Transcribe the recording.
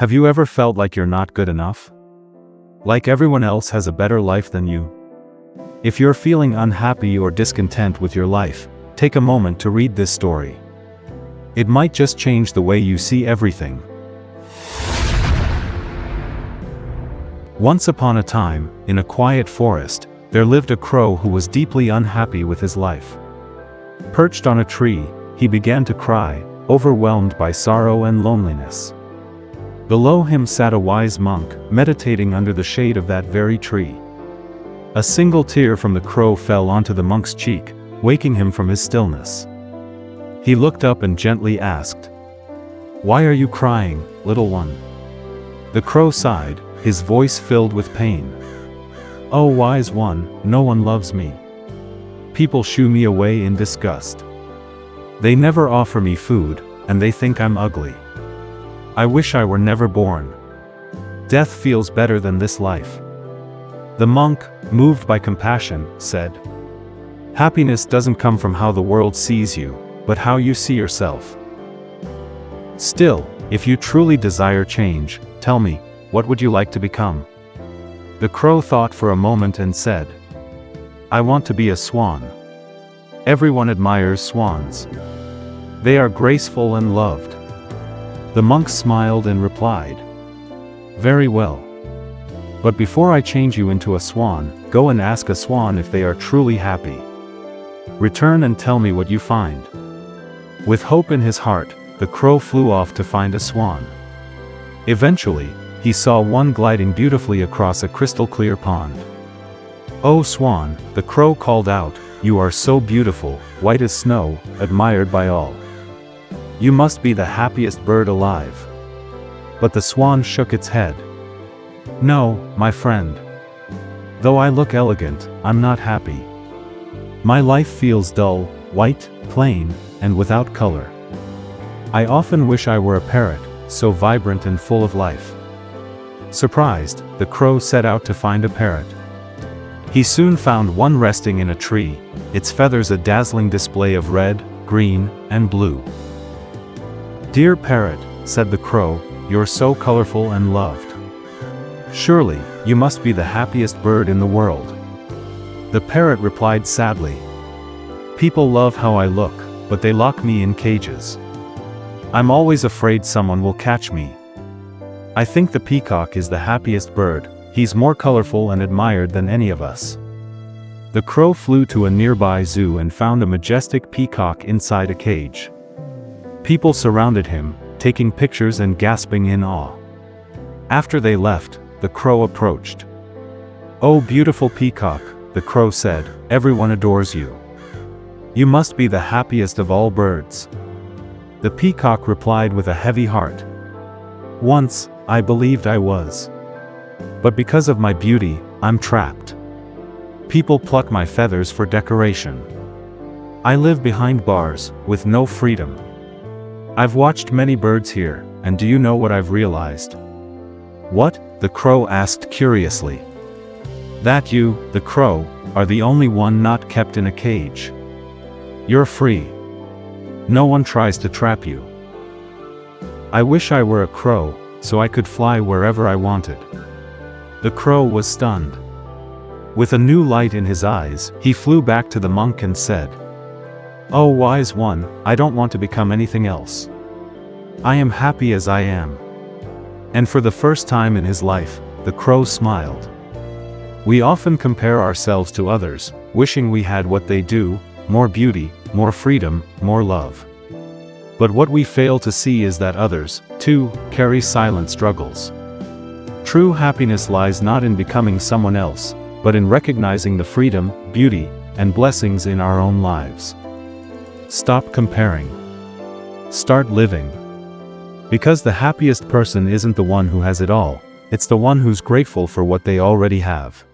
Have you ever felt like you're not good enough? Like everyone else has a better life than you? If you're feeling unhappy or discontent with your life, take a moment to read this story. It might just change the way you see everything. Once upon a time, in a quiet forest, there lived a crow who was deeply unhappy with his life. Perched on a tree, he began to cry, overwhelmed by sorrow and loneliness. Below him sat a wise monk, meditating under the shade of that very tree. A single tear from the crow fell onto the monk's cheek, waking him from his stillness. He looked up and gently asked, "Why are you crying, little one?" The crow sighed, his voice filled with pain. "Oh, wise one, no one loves me. People shoo me away in disgust. They never offer me food, and they think I'm ugly. I wish I were never born. Death feels better than this life." The monk, moved by compassion, said, "Happiness doesn't come from how the world sees you, but how you see yourself. Still, if you truly desire change, tell me, what would you like to become?" The crow thought for a moment and said, "I want to be a swan. Everyone admires swans. They are graceful and loved." The monk smiled and replied, "Very well. But before I change you into a swan, go and ask a swan if they are truly happy. Return and tell me what you find." With hope in his heart, the crow flew off to find a swan. Eventually, he saw one gliding beautifully across a crystal-clear pond. "Oh swan," the crow called out, "you are so beautiful, white as snow, admired by all. You must be the happiest bird alive." But the swan shook its head. "No, my friend. Though I look elegant, I'm not happy. My life feels dull, white, plain, and without color. I often wish I were a parrot, so vibrant and full of life." Surprised, the crow set out to find a parrot. He soon found one resting in a tree, its feathers a dazzling display of red, green, and blue. "Dear parrot," said the crow, "you're so colorful and loved. Surely, you must be the happiest bird in the world." The parrot replied sadly, "People love how I look, but they lock me in cages. I'm always afraid someone will catch me. I think the peacock is the happiest bird, he's more colorful and admired than any of us." The crow flew to a nearby zoo and found a majestic peacock inside a cage. People surrounded him, taking pictures and gasping in awe. After they left, the crow approached. "Oh beautiful peacock," the crow said, "everyone adores you. You must be the happiest of all birds." The peacock replied with a heavy heart, "Once, I believed I was. But because of my beauty, I'm trapped. People pluck my feathers for decoration. I live behind bars, with no freedom. I've watched many birds here, and do you know what I've realized?" "What?" the crow asked curiously. "That you, the crow, are the only one not kept in a cage. You're free. No one tries to trap you. I wish I were a crow, so I could fly wherever I wanted." The crow was stunned. With a new light in his eyes, he flew back to the monk and said, "Oh wise one, I don't want to become anything else. I am happy as I am." And for the first time in his life, the crow smiled. We often compare ourselves to others, wishing we had what they do, more beauty, more freedom, more love. But what we fail to see is that others, too, carry silent struggles. True happiness lies not in becoming someone else, but in recognizing the freedom, beauty, and blessings in our own lives. Stop comparing. Start living. Because the happiest person isn't the one who has it all, it's the one who's grateful for what they already have.